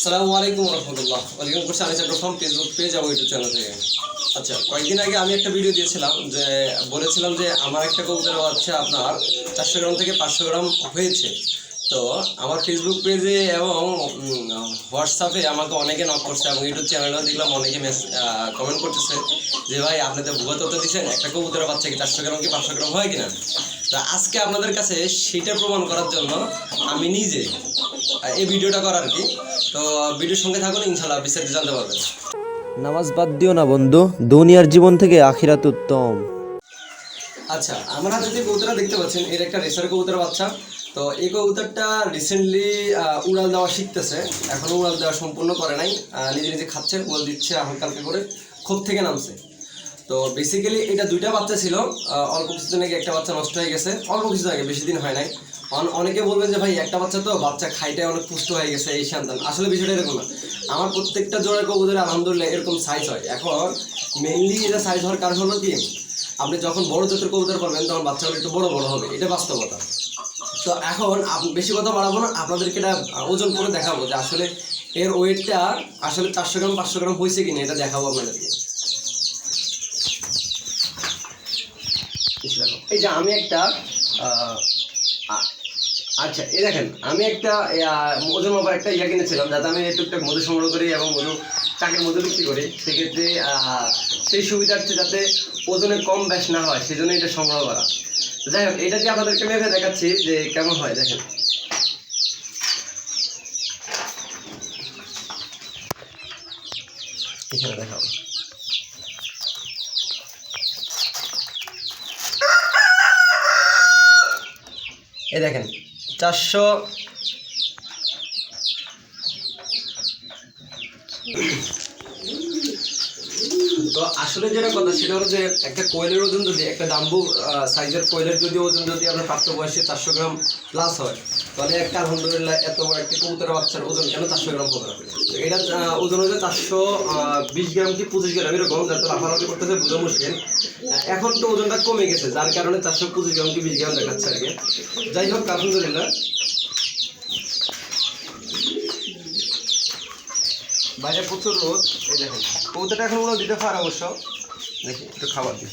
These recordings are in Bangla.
আসসালামু আলাইকুম রহমতুল্লাহ। ওয়েলকাম করছি আনিস ফ্রম ফেসবুক পেজ এবং ইউটিউব চ্যানেল থেকে। আচ্ছা, কয়েকদিন আগে আমি একটা ভিডিও দিয়েছিলাম যে বলেছিলাম যে আমার একটা কবুতরের বাচ্চা আপনার 400 গ্রাম থেকে 500 গ্রাম হয়েছে। তো আমার ফেসবুক পেজে এবং হোয়াটসঅ্যাপে আমাকে অনেকে নক করছে এবং ইউটিউব চ্যানেলেও দেখলাম অনেকে কমেন্ট করতেছে যে ভাই আপনি তো ভুয়া তথ্য দিচ্ছেন, একটা কবুতরের বাচ্চা কি 400 গ্রাম কি 500 গ্রাম হয় কিনা। তো আজকে আপনাদের কাছে সেটা প্রমাণ করার জন্য আমি নিজে এই ভিডিওটা করার কি। তো ভিডিওর সঙ্গে থাকুন, ইনশাআল্লাহ বিস্তারিত জানতে পারবেন। নামাজ বাদ দিও না বন্ধু, দুনিয়ার জীবন থেকে আখিরাত উত্তম। আচ্ছা, আমরা যদি কবুতরটা দেখতে পাচ্ছেন, এর একটা রেসার কবুতরের বাচ্চা। তো এই কবুতরটা রিসেন্টলি উড়াল দেওয়া শিখতেছে, এখনও উড়াল দেওয়া সম্পূর্ণ করে নাই। নিজে নিজে খাচ্ছে, বল দিচ্ছে, হালকা হালকা করে খোপ থেকে নামছে। তো বেসিক্যালি এটা দুইটা বাচ্চা ছিল, অল্প কিছুদিন আগে একটা বাচ্চা নষ্ট হয়ে গেছে, অল্প কিছুদিন আগে, বেশি দিন হয় নাই। অনেকে বলবেন যে ভাই একটা বাচ্চা তো বাচ্চা খাইটাই অনেক পুষ্ট হয়ে গেছে এই সন্তান। আসলে বিষয়টা এরকম না। আমার প্রত্যেকটা জোড়ার কবুতরে আলহামদুলিল্লাহ এরকম সাইজ হয়। এখন মেইনলি এটা সাইজ হওয়ার কারণ হলো কি, আপনি যখন বড় জাতের কবুতর পাবেন তখন বাচ্চাগুলো একটু বড় বড় হবে, এটা বাস্তবতা। তো এখন বেশি কথা বাড়াবো না, আপনাদেরকে এটা ওজন করে দেখাবো যে আসলে এর ওয়েটটা আসলে 400 গ্রাম 500 গ্রাম হয়েছে কিনা, এটা দেখাবো আপনাদেরকে। এই যে আমি একটা আচ্ছা, এই দেখেন আমি একটা ওজন মাপার একটা ইয়া কিনেছিলাম, যাতে আমি টুকটাক মধু সংগ্রহ করি এবং চাকের মধু বিক্রি করি। সেক্ষেত্রে সেই সুবিধার্থে যাতে ওজনে কম বেশ না হয়, সেই জন্য এটা সংগ্রহ করা। যাই হোক, এটা দিয়ে আপনাদেরকে মেপে দেখাচ্ছি যে কেমন হয়। দেখেন, এখানে দেখাবো। এই দেখেন 400। তো আসলে যেটা কথা সেটা হলো যে একটা কোয়েলের ওজন যদি, একটা ডাম্বু সাইজের কোয়েলের যদি ওজন যদি আপনার প্রাপ্তবয়সে 400 গ্রাম প্লাস হয়, তাহলে একটা আলহামদুলিল্লাহ এত বড় একটা কবুতরের বাচ্চার ওজন কেন 400 গ্রাম হবে? এটা ওজন হচ্ছে 420 গ্রাম কি 25 গ্রাম এরকম, যাতে লাফালাফি করতেছে বোঝা মুশকিল। এখন তো ওজনটা কমে গেছে, যার কারণে 425 গ্রাম কি 20 গ্রাম দেখাচ্ছে আর কি। যাই হোক, আলহামদুলিল্লাহ। বাইরে প্রচুর রোদ। এই দেখেন কবুতরটা এখন উড়ো দিতে পারে অবশ্য। দেখি একটু খাবার দিই।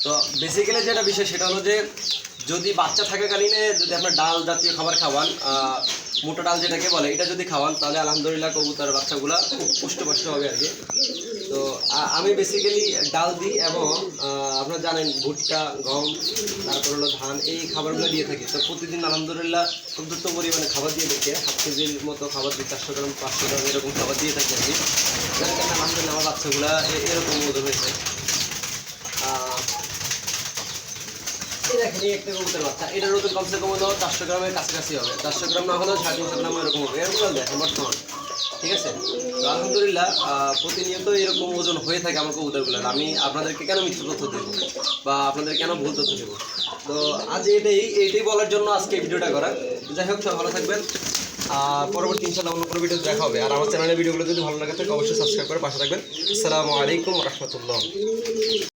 তো বেসিক্যালি যেটা বিষয় সেটা হলো যে যদি বাচ্চা থাকাকালীনে যদি আপনার ডাল জাতীয় খাবার খাওয়ান, মোটা ডাল যেটাকে বলে, এটা যদি খাওয়ান, তাহলে আলহামদুলিল্লাহ কবুতর বাচ্চাগুলো খুব পুষ্ট হবে আর কি। তো আমি বেসিক্যালি ডাল দিই এবং আপনারা জানেন ভুট্টা, গম, তারপর হলো ধান, এই খাবারগুলো দিয়ে থাকি। তো প্রতিদিন আলহামদুলিল্লাহ পর্যাপ্ত পরিমাণে খাবার দিয়ে থাকি, 7 কেজির মতো খাবার দিই, 400 গ্রাম 500 গ্রাম এরকম খাবার দিয়ে থাকি আর কি। যার কারণে আলহামদুলিল্লাহ আমার বাচ্চাগুলো এরকম ওজন হয়েছে। দেখেন, একটা কবুতর বাচ্চা, এটার ওজন কমসে কম হলো 400 গ্রামের কাছাকাছি হবে, 400 গ্রাম না হলেও 350 গ্রাম এরকম হবে, এরকম দেখেন বর্তমান। ঠিক আছে, তো আলহামদুলিল্লাহ প্রতিনিয়ত এরকম ওজন হয়ে থাকে আমার কবুতরগুলোর। আমি আপনাদেরকে কেন মিথ্যা তথ্য দেবো বা আপনাদের কেন ভুল তথ্য দেবো? তো আজ এইটাই বলার জন্য আজকে ভিডিওটা করা। যাই হোক, সব ভালো থাকবেন। পরবর্তী ইনশাআল্লাহ অন্য কোনো ভিডিও দেখা হবে। আর আমার চ্যানেলের ভিডিওগুলো যদি ভালো লাগে থাকে অবশ্যই সাবস্ক্রাইব করে পাশে থাকবেন। আসসালামু আলাইকুম রহমতুল্লাহ।